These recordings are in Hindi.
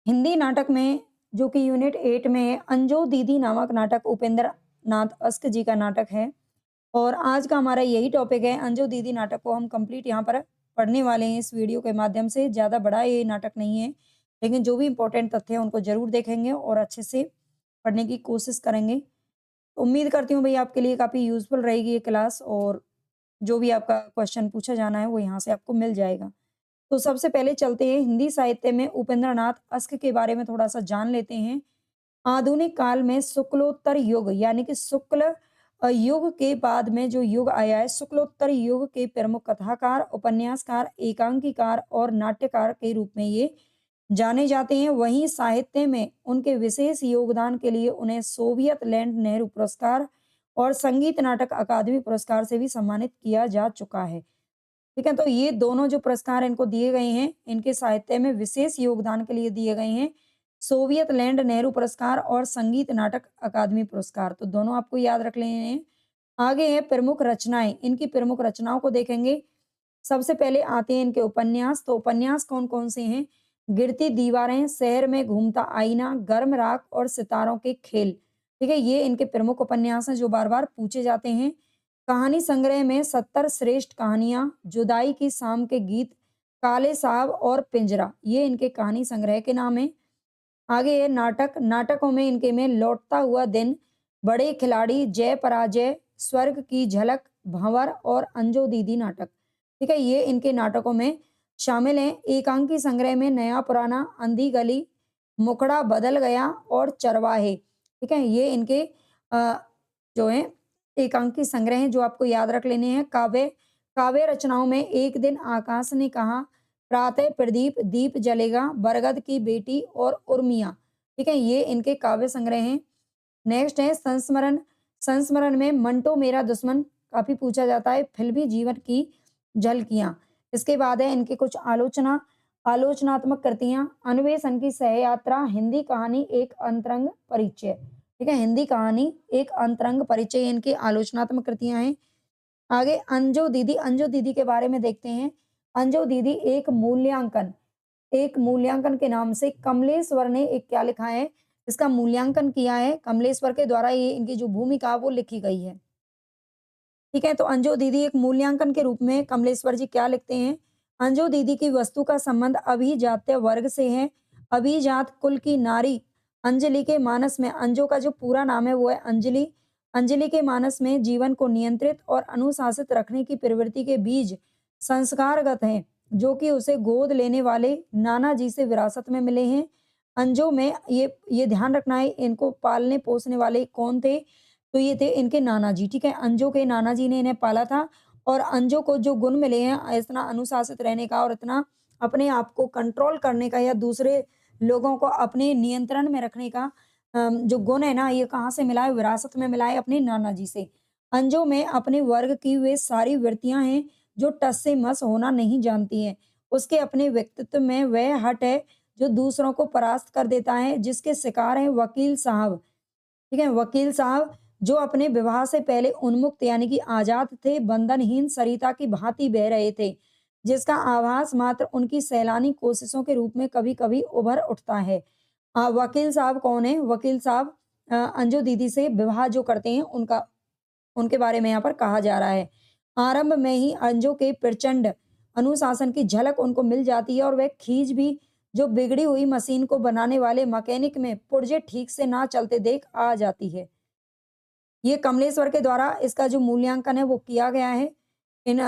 हिंदी नाटक में जो कि यूनिट 8 में है, अंजो दीदी नामक नाटक उपेंद्र नाथ अस्क जी का नाटक है। और आज का हमारा यही टॉपिक है। अंजो दीदी नाटक को हम कंप्लीट यहाँ पर पढ़ने वाले हैं इस वीडियो के माध्यम से। ज़्यादा बड़ा ये नाटक नहीं है, लेकिन जो भी इम्पोर्टेंट तथ्य हैं उनको ज़रूर देखेंगे और अच्छे से पढ़ने की कोशिश करेंगे। उम्मीद करती हूँ भई आपके लिए काफ़ी यूज़फुल रहेगी ये क्लास, और जो भी आपका क्वेश्चन पूछा जाना है वो यहाँ से आपको मिल जाएगा। तो सबसे पहले चलते हैं हिंदी साहित्य में उपेंद्रनाथ अस्क के बारे में थोड़ा-सा जान लेते हैं। आधुनिक काल में शुक्लोत्तर युग यानी कि शुक्ल युग के बाद में जो युग आया है, शुक्लोत्तर युग के प्रमुख कथाकार, उपन्यासकार, एकांकीकार और नाट्यकार के रूप में ये जाने जाते हैं। वहीं साहित्य में उनके विशेष योगदान के लिए उन्हें सोवियत लैंड नेहरू पुरस्कार और संगीत नाटक अकादमी पुरस्कार से भी सम्मानित किया जा चुका है। ठीक है, तो ये दोनों जो पुरस्कार इनको दिए गए हैं, इनके साहित्य में विशेष योगदान के लिए दिए गए हैं। सोवियत लैंड नेहरू पुरस्कार और संगीत नाटक अकादमी पुरस्कार, तो दोनों आपको याद रख लेने हैं। आगे है प्रमुख रचनाएँ, इनकी प्रमुख रचनाओं को देखेंगे। सबसे पहले आते हैं इनके उपन्यास, तो उपन्यास कौन-कौन से हैं? गिरती दीवारें, शहर में घूमता आईना, गर्म राख और सितारों के खेल। ठीक है, ये इनके प्रमुख उपन्यास हैं जो बार-बार पूछे जाते हैं। कहानी संग्रह में 70 श्रेष्ठ कहानियाँ, जुदाई की शाम के गीत, काले साहब और पिंजरा, ये इनके कहानी संग्रह के नाम हैं। आगे है नाटक, नाटकों में इनके में लौटता हुआ दिन, बड़े खिलाड़ी, जय पराजय, स्वर्ग की झलक, भंवर और अंजो दीदी नाटक। ठीक है, ये इनके नाटकों में शामिल हैं। एकांकी संग्रह में नया पुराना, अंधी गली, मुखड़ा बदल गया और चरवाहे। ठीक है, ये इनके जो है एकांकी संग्रह हैं जो आपको याद रख लेने हैं। काव्य काव्य रचनाओं में एक दिन आकाश ने कहा, प्रातः प्रदीप, दीप जलेगा, बरगद की बेटी और उर्मियाँ। ठीक है, ये इनके काव्य संग्रह हैं। नेक्स्ट है संस्मरण। संस्मरण में मंटो मेरा दुश्मन काफ़ी पूछा जाता है, फिल्मी जीवन की झलकियाँ। इसके बाद है इनकी कुछ आलोचनात्मक कृतियाँ, अन्वेषण की सहयात्रा, हिंदी कहानी एक अंतरंग परिचय। ठीक है, हिंदी कहानी एक अंतरंग परिचय इनकी आलोचनात्मक कृतियाँ हैं। आगे अंजू दीदी के बारे में देखते हैं। अंजू दीदी एक मूल्यांकन के नाम से कमलेश्वर ने एक क्या लिखा है, इसका मूल्यांकन किया है। कमलेश्वर के द्वारा ये इनकी जो भूमिका वो लिखी गई है। ठीक है, तो अंजू दीदी एक मूल्यांकन के रूप में कमलेश्वर जी क्या लिखते हैं? अंजू दीदी की वस्तु का संबंध अभिजात्य वर्ग से है। अभिजात कुल की नारी अंजलि के मानस में, अंजू का जो पूरा नाम है वो है अंजलि। अंजलि के मानस में जीवन को नियंत्रित और अनुशासित रखने की प्रवृत्ति के बीज संस्कारगत हैं, जो कि उसे गोद लेने वाले नाना जी से विरासत में मिले हैं। अंजू में ये ध्यान रखना है, इनको पालने पोसने वाले कौन थे? तो ये थे इनके नाना जी। ठीक है, अंजू के नाना जी ने इन्हें पाला था। और अंजू को जो गुण मिले हैं इतना अनुशासित रहने का और इतना अपने आप को कंट्रोल करने का या दूसरे लोगों को अपने नियंत्रण में रखने का जो गुण है ना, ये कहाँ से मिला है? विरासत में मिला है अपने नाना जी से। अंजू में अपने वर्ग की वे सारी वृत्तियां हैं जो टस से मस होना नहीं जानती हैं। उसके अपने व्यक्तित्व में वह हट है जो दूसरों को परास्त कर देता है, जिसके शिकार हैं वकील साहब। ठीक है, वकील साहब जो अपने विवाह से पहले उन्मुक्त यानी कि आजाद थे, बंधनहीन सरिता की भांति बह रहे थे, जिसका आभास मात्र उनकी सैलानी कोशिशों के रूप में कभी-कभी उभर उठता है। वकील साहब कौन है? वकील साहब अंजू दीदी से विवाह जो करते हैं उनका उनके बारे में यहाँ पर कहा जा रहा है। आरंभ में ही अंजू के प्रचंड अनुशासन की झलक उनको मिल जाती है और वह खींच भी जो बिगड़ी हुई मशीन को बनाने वाले मैकेनिक में पुर्जे ठीक से ना चलते देख आ जाती है। ये कमलेश्वर के द्वारा इसका जो मूल्यांकन है वो किया गया है इन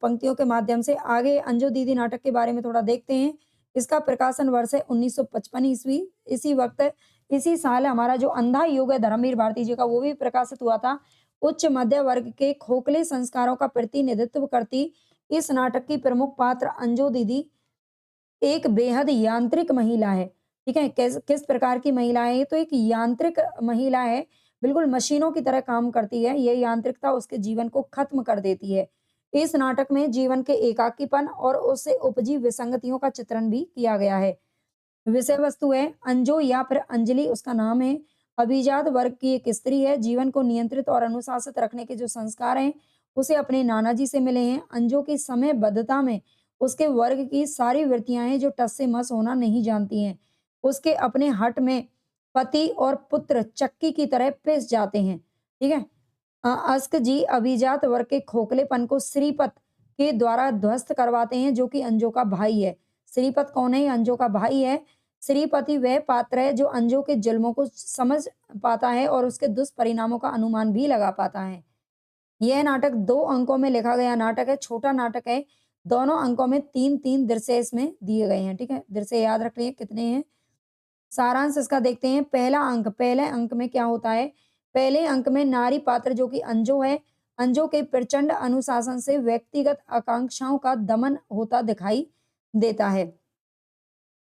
पंक्तियों के माध्यम से। आगे अंजू दीदी नाटक के बारे में थोड़ा देखते हैं। इसका प्रकाशन वर्ष है 1955 ईस्वी। इसी वक्त इसी साल हमारा जो अंधा युग है धर्मवीर भारती जी का, वो भी प्रकाशित हुआ था। उच्च मध्य वर्ग के खोखले संस्कारों का प्रतिनिधित्व करती इस नाटक की प्रमुख पात्र अंजू दीदी एक बेहद यांत्रिक महिला है। ठीक है? किस किस प्रकार की महिला है ये? तो एक यांत्रिक महिला है, बिल्कुल मशीनों की तरह काम करती है। ये यांत्रिकता उसके जीवन को खत्म कर देती है। इस नाटक में जीवन के एकाकीपन और उससे उपजी विसंगतियों का चित्रण भी किया गया है। विषय वस्तु है अंजू या फिर अंजलि उसका नाम है। अभिजात वर्ग की एक स्त्री है, जीवन को नियंत्रित और अनुशासित रखने के जो संस्कार हैं, उसे अपने नाना जी से मिले हैं। अंजू की समयबद्धता में उसके वर्ग की सारी वृत्तियां हैं जो टस से मस होना नहीं जानती हैं। उसके अपने हठ में पति और पुत्र चक्की की तरह पिस जाते हैं। ठीक है? अस्क जी अभिजात वर्ग के खोखलेपन को श्रीपत के द्वारा ध्वस्त करवाते हैं, जो कि अंजो का भाई है। श्रीपत कौन है? ये अंजो का भाई है। श्रीपति वह पात्र है जो अंजो के जुल्मों को समझ पाता है और उसके दुष्परिणामों का अनुमान भी लगा पाता है। यह नाटक 2 अंकों में लिखा गया नाटक है, छोटा नाटक है। दोनों अंकों में 3-3 दृश्य इसमें दिए गए हैं, ठीक है? दृश्य याद रख लिए कितने हैं? सारांश इसका देखते हैं। पहला अंक, पहले अंक में क्या होता है? पहले अंक में नारी पात्र जो कि अंजू है, अंजू के प्रचंड अनुशासन से व्यक्तिगत आकांक्षाओं का दमन होता दिखाई देता है।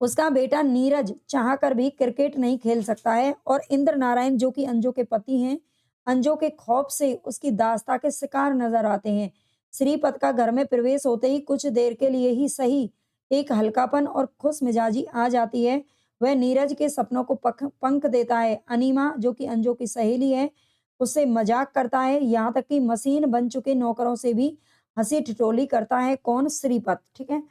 उसका बेटा नीरज चाहकर भी क्रिकेट नहीं खेल सकता है और इंद्र नारायण जो कि अंजू के पति हैं, अंजू के खौफ से उसकी दास्ता के शिकार नजर आते हैं। श्रीपत का घर में प्रवेश होते ही कुछ देर के लिए ही सही एक हल्कापन और खुश मिजाजी आ जाती है। वह नीरज के सपनों को पंख देता है। अनीमा जो कि अंजू की सहेली है, उससे मजाक करता है, यहाँ तक कि मशीन बन चुके नौकरों से भी हंसी ठिठोली करता है। कौन? श्रीपत। ठीक है,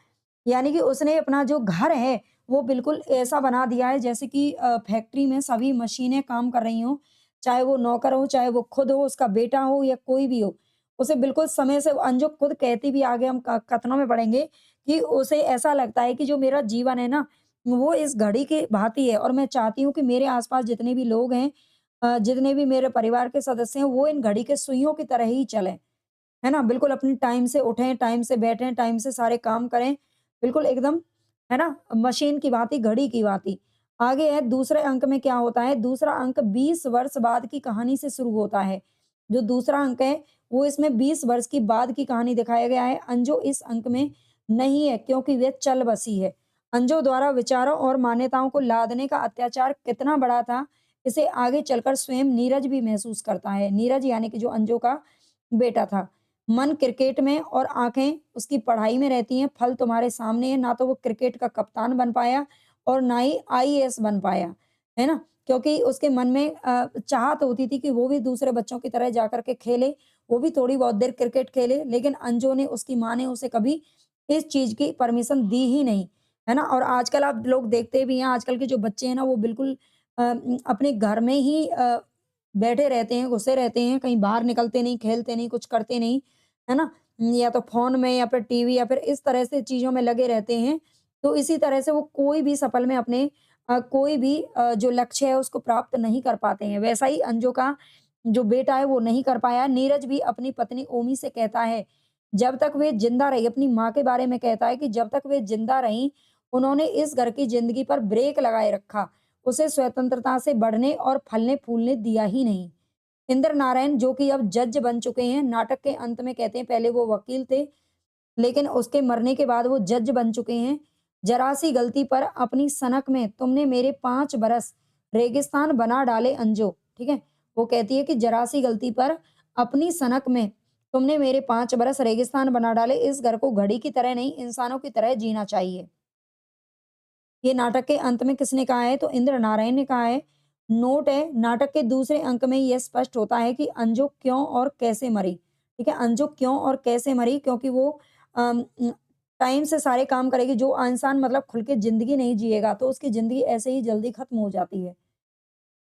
यानी कि उसने अपना जो घर है वो बिल्कुल ऐसा बना दिया है जैसे कि फैक्ट्री में सभी मशीनें काम कर रही हों, चाहे वो नौकर हो, चाहे वो खुद हो, उसका बेटा हो या कोई भी हो। उसे बिल्कुल समय से अंजू खुद कहती भी आगे हम क कथनों में पढ़ेंगे कि उसे ऐसा लगता है कि जो मेरा जीवन है ना, वो इस घड़ी की भाँति है और मैं चाहती हूँ कि मेरे आस-पास जितने भी लोग हैं जितने भी मेरे परिवार के सदस्य हैं, वो इन घड़ी के सुइयों की तरह ही चलें। है ना? बिल्कुल अपनी टाइम से उठें, टाइम से बैठें, टाइम से सारे काम करें। बिल्कुल एकदम, है ना? मशीन की भाँति, घड़ी की भाँति। आगे है दूसरे अंक में क्या होता है? दूसरा अंक 20 वर्ष बाद की कहानी से शुरू होता है। जो दूसरा अंक है, वो इसमें 20 वर्ष की बाद की कहानी दिखाया गया है। अंजू इस अंक में नहीं है क्योंकि वह चल बसी है। अंजू द्वारा विचारों और मान्यताओं को लादने का अत्याचार कितना बड़ा था, इसे आगे चलकर स्वयं नीरज भी महसूस करता है। नीरज यानी कि जो अंजू का बेटा था। मन क्रिकेट में और आँखें उसकी पढ़ाई में रहती हैं, फल तुम्हारे सामने है, ना तो वो क्रिकेट का कप्तान बन पाया और ना ही आईएएस बन पाया, है ना? क्योंकि उसके मन में चाहत होती थी कि वो भी दूसरे बच्चों की तरह जाकर के खेले, वो भी थोड़ी बहुत देर क्रिकेट खेले, लेकिन अंजू ने उसकी माँ ने उसे कभी इस चीज़ की परमिशन दी ही नहीं, है ना? और आजकल आप लोग देखते भी हैं, आजकल के जो बच्चे हैं ना, वो बिल्कुल अपने घर में ही बैठे रहते हैं, घुसे रहते हैं, कहीं बाहर निकलते नहीं, खेलते नहीं, कुछ करते नहीं, है ना? या तो फ़ोन में या फिर टीवी या फिर इस तरह से चीज़ों में लगे रहते हैं। तो इसी तरह से वो कोई भी सफल में अपने कोई भी जो लक्ष्य है उसको प्राप्त नहीं कर पाते हैं। वैसा ही अंजू का जो बेटा है वो नहीं कर पाया। नीरज भी अपनी पत्नी ओमी से कहता है, जब तक वे ज़िंदा रही अपनी माँ के बारे में कहता है कि जब तक वे ज़िंदा रहीं, उन्होंने इस घर की ज़िंदगी पर ब्रेक लगाए रखा। उसे स्वतंत्रता से बढ़ने और फलने-फूलने दिया ही नहीं। इंद्र नारायण जो कि अब जज बन चुके हैं, नाटक के अंत में कहते हैं पहले वो वकील थे, लेकिन उसके मरने के बाद वो जज बन चुके हैं। ज़रा-सी गलती पर अपनी सनक में तुमने मेरे 5 बरस रेगिस्तान बना डाले अंजो, ठीक है? वो कहती है कि ज़रा-सी गलती पर अपनी सनक में तुमने मेरे 5 बरस रेगिस्तान बना डाले, इस घर को घड़ी की तरह नहीं, इंसानों की तरह जीना चाहिए। ये नाटक के अंत में किसने कहा है? तो इंद्र नारायण ने कहा है। नोट है, नाटक के दूसरे अंक में यह स्पष्ट होता है कि अंजू क्यों और कैसे मरी। ठीक है, अंजू क्यों और कैसे मरी? क्योंकि वो टाइम से सारे काम करेगी। जो इंसान मतलब खुल के जिंदगी नहीं जिएगा तो उसकी जिंदगी ऐसे ही जल्दी खत्म हो जाती है।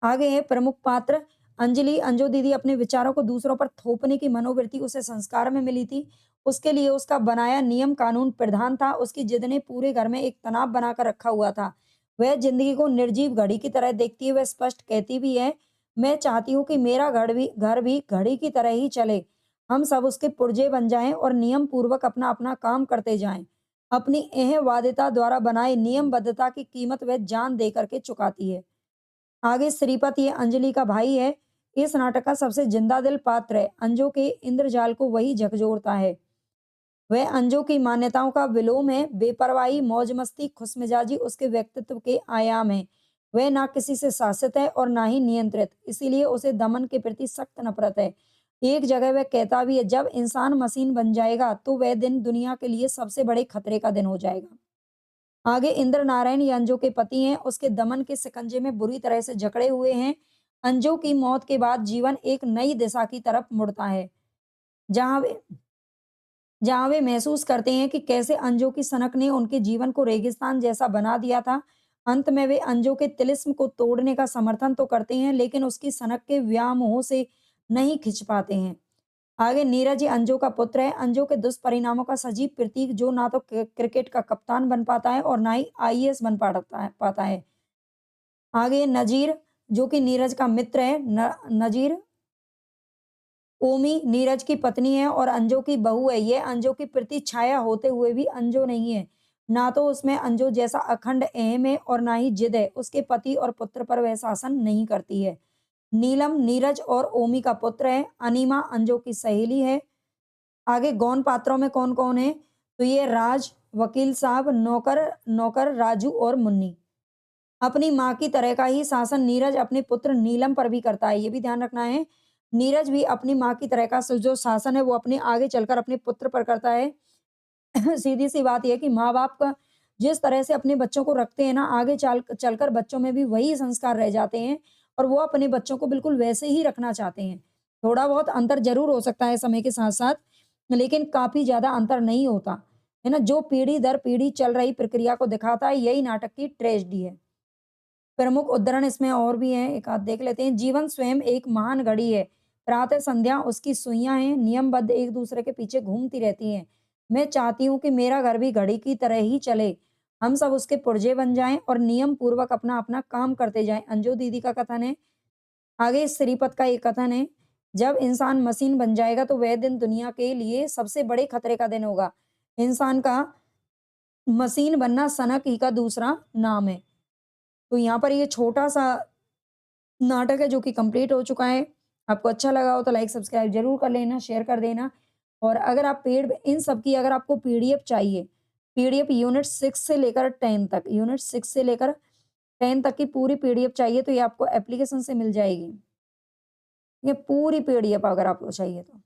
आगे है प्रमुख पात्र अंजलि। अंजू दीदी अपने विचारों को दूसरों पर थोपने की मनोवृत्ति उसे संस्कार में मिली थी। उसके लिए उसका बनाया नियम कानून प्रधान था। उसकी जिद ने पूरे घर में एक तनाव बनाकर रखा हुआ था। वह जिंदगी को निर्जीव घड़ी की तरह देखती है। वह स्पष्ट कहती भी है, मैं चाहती हूँ कि मेरा घर भी घड़ी की तरह ही चले। हम सब उसके पुर्जे बन जाएं और नियम पूर्वक अपना अपना काम करते जाएं। अपनी एहवादिता द्वारा बनाए नियमबद्धता की कीमत वह जान दे करके चुकाती है। आगे श्रीपत ये अंजलि का भाई है। इस नाटक का सबसे जिंदा दिल पात्र है। अंजू के इंद्रजाल को वही झकझोरता है। वह अंजू की मान्यताओं का विलोम है। बेपरवाही, मौज मस्ती, खुशमिजाजी उसके व्यक्तित्व के आयाम है। वह ना किसी से शासित है और ना ही नियंत्रित, इसीलिए उसे दमन के प्रति सख्त नफरत है। एक जगह वह कहता भी है, जब इंसान मशीन बन जाएगा तो वह दिन दुनिया के लिए सबसे बड़े खतरे का दिन हो जाएगा। आगे इंद्र नारायण ये अंजू के पति हैं, उसके दमन के शिकंजे में बुरी तरह से जकड़े हुए हैं। अंजू की मौत के बाद जीवन एक नई दिशा की तरफ मुड़ता है, जहां वे जहां वे महसूस करते हैं कि कैसे अंजू की सनक ने उनके जीवन को रेगिस्तान जैसा बना दिया था। अंत में वे अंजू के तिलिस्म को तोड़ने का समर्थन तो करते हैं, लेकिन उसकी सनक के व्यामोह से नहीं खिंच पाते हैं। आगे नीरज ही अंजू का पुत्र है, अंजू के दुष्परिणामों का सजीव प्रतीक, जो ना तो क्रिकेट का कप्तान बन पाता है और ना ही आईएएस बन पाता है। आगे नजीर, जो कि नीरज का मित्र है। नजीर ओमी नीरज की पत्नी है और अंजू की बहू है। ये अंजू की प्रति छाया होते हुए भी अंजू नहीं है। ना तो उसमें अंजू जैसा अखंड एहम है और ना ही जिद है। उसके पति और पुत्र पर वह शासन नहीं करती है। नीलम नीरज और ओमी का पुत्र है। अनीमा अंजू की सहेली है। आगे गौण पात्रों में कौन-कौन है? तो ये राज, वकील साहब, नौकर नौकर राजू और मुन्नी। अपनी माँ की तरह का ही शासन नीरज अपने पुत्र नीलम पर भी करता है, ये भी ध्यान रखना है। नीरज भी अपनी माँ की तरह का जो शासन है वो अपने आगे चलकर अपने पुत्र पर करता है। सीधी-सी बात ये है कि माँ-बाप का जिस तरह से अपने बच्चों को रखते हैं ना, आगे चलकर बच्चों में भी वही संस्कार रह जाते हैं और वो अपने बच्चों को बिल्कुल वैसे ही रखना चाहते हैं। थोड़ा बहुत अंतर ज़रूर हो सकता है समय के साथ-साथ, लेकिन काफ़ी ज़्यादा अंतर नहीं होता, है ना? जो पीढ़ी दर पीढ़ी चल रही प्रक्रिया को दिखाता है, यही नाटक की ट्रेजेडी है। प्रमुख उद्धरण इसमें और भी हैं, एक आध देख लेते हैं। जीवन स्वयं एक महान घड़ी है। प्रातः संध्या उसकी सुइयाँ हैं, नियमबद्ध एक दूसरे के पीछे घूमती रहती हैं। मैं चाहती हूँ कि मेरा घर भी घड़ी की तरह ही चले। हम सब उसके पुर्जे बन जाएँ और नियम पूर्वक अपना-अपना काम करते जाएँ। अंजू दीदी का कथन है। आगे श्रीपत का एक कथन है, जब इंसान मशीन बन जाएगा तो वह दिन दुनिया के लिए सबसे बड़े खतरे का दिन होगा। इंसान का मशीन बनना सनक ही का दूसरा नाम है। तो यहाँ पर ये छोटा-सा नाटक है जो कि कंप्लीट हो चुका है। आपको अच्छा लगा हो तो लाइक सब्सक्राइब ज़रूर कर लेना, शेयर कर देना और अगर आप पेड इन सब की अगर आपको पीडीएफ चाहिए, पीडीएफ यूनिट 6 से लेकर 10 तक, यूनिट 6 से लेकर 10 तक की पूरी पीडीएफ चाहिए तो ये आपको एप्लीकेशन से मिल जाएगी। ये पूरी पीडीएफ अगर आपको चाहिए तो।